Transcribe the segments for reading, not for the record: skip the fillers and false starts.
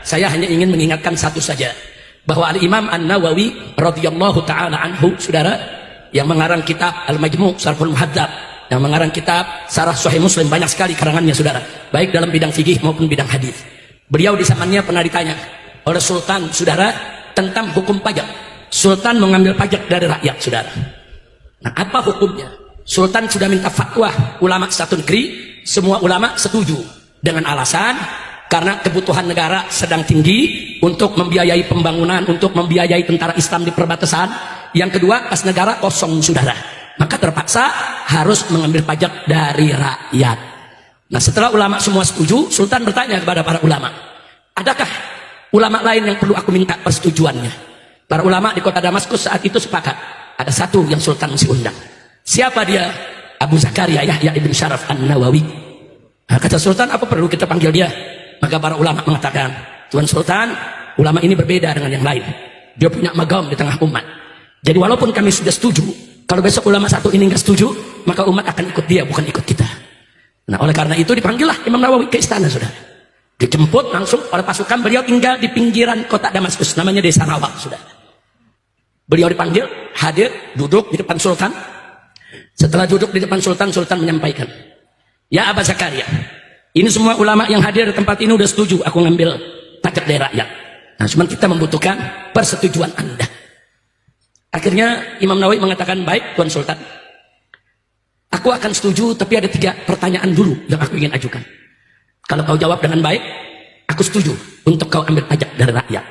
Saya hanya ingin mengingatkan satu saja, bahwa Al-Imam An-Nawawi radhiyallahu taala anhu, saudara, yang mengarang kitab Al-Majmu' Syarhul Muhadzab, yang mengarang kitab Syarah Sahih Muslim, banyak sekali karangannya, saudara, baik dalam bidang fikih maupun bidang hadis. Beliau di zamannya pernah ditanya oleh sultan, saudara, tentang hukum pajak. Sultan mengambil pajak dari rakyat, saudara. Nah, apa hukumnya? Sultan sudah minta fatwa ulama satu negeri, semua ulama setuju dengan alasan karena kebutuhan negara sedang tinggi untuk membiayai pembangunan, untuk membiayai tentara Islam di perbatasan. Yang kedua, kas negara kosong, saudara. Maka terpaksa harus mengambil pajak dari rakyat. Nah, setelah ulama semua setuju, Sultan bertanya kepada para ulama, adakah ulama lain yang perlu aku minta persetujuannya? Para ulama di kota Damaskus saat itu sepakat, ada satu yang Sultan mesti undang. Siapa dia? Abu Zakaria Yahya ibn Syaraf An-Nawawi. Nah, kata Sultan, apa perlu kita panggil dia? Maka para ulama mengatakan, Tuan Sultan, ulama ini berbeda dengan yang lain. Dia punya magam di tengah umat. Jadi walaupun kami sudah setuju, kalau besok ulama satu ini nggak setuju, maka umat akan ikut dia, bukan ikut kita. Nah, oleh karena itu dipanggillah Imam Nawawi ke istana, sudah. Dijemput langsung oleh pasukan. Beliau tinggal di pinggiran kota Damaskus, namanya Desa Rawa, sudah. Beliau dipanggil, hadir, duduk di depan Sultan. Setelah duduk di depan Sultan, Sultan menyampaikan, ya Abu Zakaria, ini semua ulama yang hadir di tempat ini udah setuju aku ngambil pajak dari rakyat. Nah, cuma kita membutuhkan persetujuan Anda. Akhirnya Imam Nawawi mengatakan, baik Tuan Sultan, aku akan setuju, tapi ada 3 pertanyaan dulu yang aku ingin ajukan. Kalau kau jawab dengan baik, aku setuju untuk kau ambil pajak dari rakyat.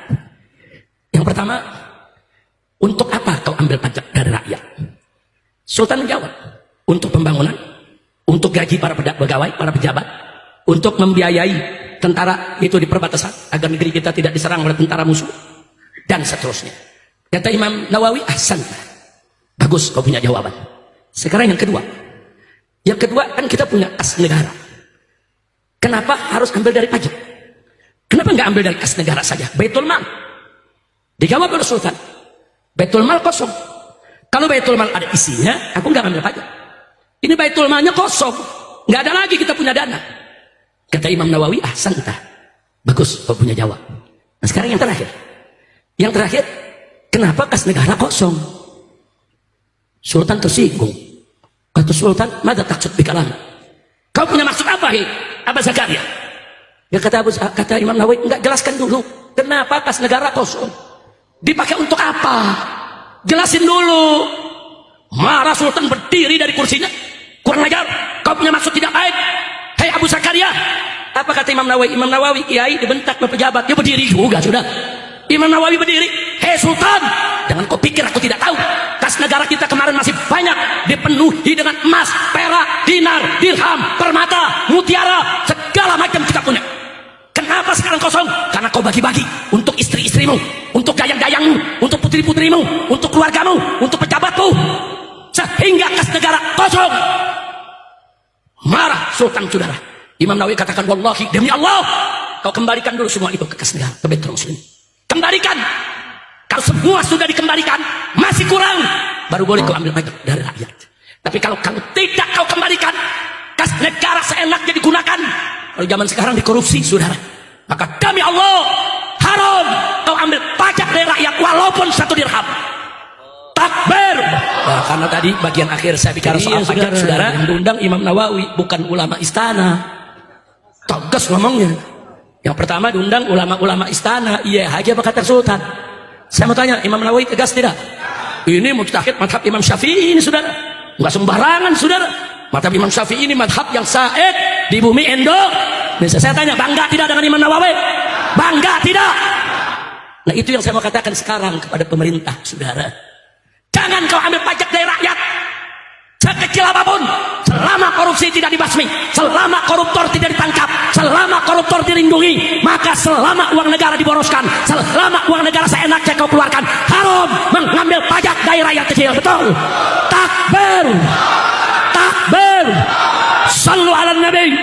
Yang pertama, untuk apa kau ambil pajak dari rakyat? Sultan menjawab, untuk pembangunan, untuk gaji para pegawai, para pejabat, untuk membiayai tentara itu di perbatasan agar negeri kita tidak diserang oleh tentara musuh, dan seterusnya. Kata Imam Nawawi, ahsan, bagus kau punya jawaban. Sekarang yang kedua. Yang kedua, kan kita punya kas negara. Kenapa harus ambil dari pajak? Kenapa nggak ambil dari kas negara saja? Baitul Mal. Dijawab oleh Sultan, Baitul Mal kosong. Kalau Baitul Mal ada isinya, aku nggak ambil pajak. Ini Baitul Malnya kosong, nggak ada lagi kita punya dana. Kata Imam Nawawi, ahsan, bagus kau punya jawab. Nah, sekarang yang terakhir. Yang terakhir, kenapa kas negara kosong? Sultan tersinggung. Kata Sultan, mada taksud bikalam? Kau punya maksud apa, Abu Zakaria? Ya, kata Imam Nawawi, enggak, jelaskan dulu. Kenapa kas negara kosong? Dipakai untuk apa? Jelasin dulu. Marah Sultan berdiri dari kursinya. Kurang ajar, kau punya maksud tidak baik. Hei Abu Zakaria. Apa kata Imam Nawawi? Imam Nawawi kiai dibentak oleh pejabat, dia berdiri juga, sudah. Imam Nawawi berdiri, hei Sultan, jangan kau pikir aku tidak tahu. Kas negara kita kemarin masih banyak, dipenuhi dengan emas, perak, dinar, dirham, permata, mutiara, segala macam kita punya. Kenapa sekarang kosong? Karena kau bagi-bagi untuk istri-istrimu, untuk dayang-dayangmu, untuk putri-putrimu, untuk keluargamu, untuk pejabatmu, sehingga kas negara kosong. Marah Sultan, saudara. Imam Nawawi katakan, wallahi, demi Allah, kau kembalikan dulu semua itu ke kas negara, ke Baitul Muslim. Kembalikan. Kalau semua sudah dikembalikan, masih kurang, baru boleh kau ambil pajak dari rakyat. Tapi kalau kamu tidak kau kembalikan, kas negara seenaknya digunakan. Kalau zaman sekarang dikorupsi, saudara, maka demi Allah, haram kau ambil pajak dari rakyat walaupun 1 dirham. Takbir. Nah, karena tadi bagian akhir saya bicara soal pajak, saudara, yang diundang Imam Nawawi, bukan ulama istana. Tegas ngomongnya. Yang pertama diundang ulama-ulama istana. Iya aja apa kata Sultan. Saya mau tanya, Imam Nawawi tegas tidak? Ini mujtahid madhab Imam Syafi'i ini, saudara. Nggak sembarangan, saudara. Madhab Imam Syafi'i ini madhab yang said di bumi Indonesia. Saya tanya, bangga tidak dengan Imam Nawawi? Bangga tidak? Nah, itu yang saya mau katakan sekarang kepada pemerintah, saudara. Jangan kau ambil pajak dari rakyat sekecil apapun, selama korupsi tidak dibasmi, selama koruptor tidak ditangkap, selama koruptor dilindungi, maka selama uang negara diboroskan, selama uang negara seenaknya kau keluarkan, haram mengambil pajak dari rakyat kecil. Betul? Takbir. Takbir. Sallu ala Nabi.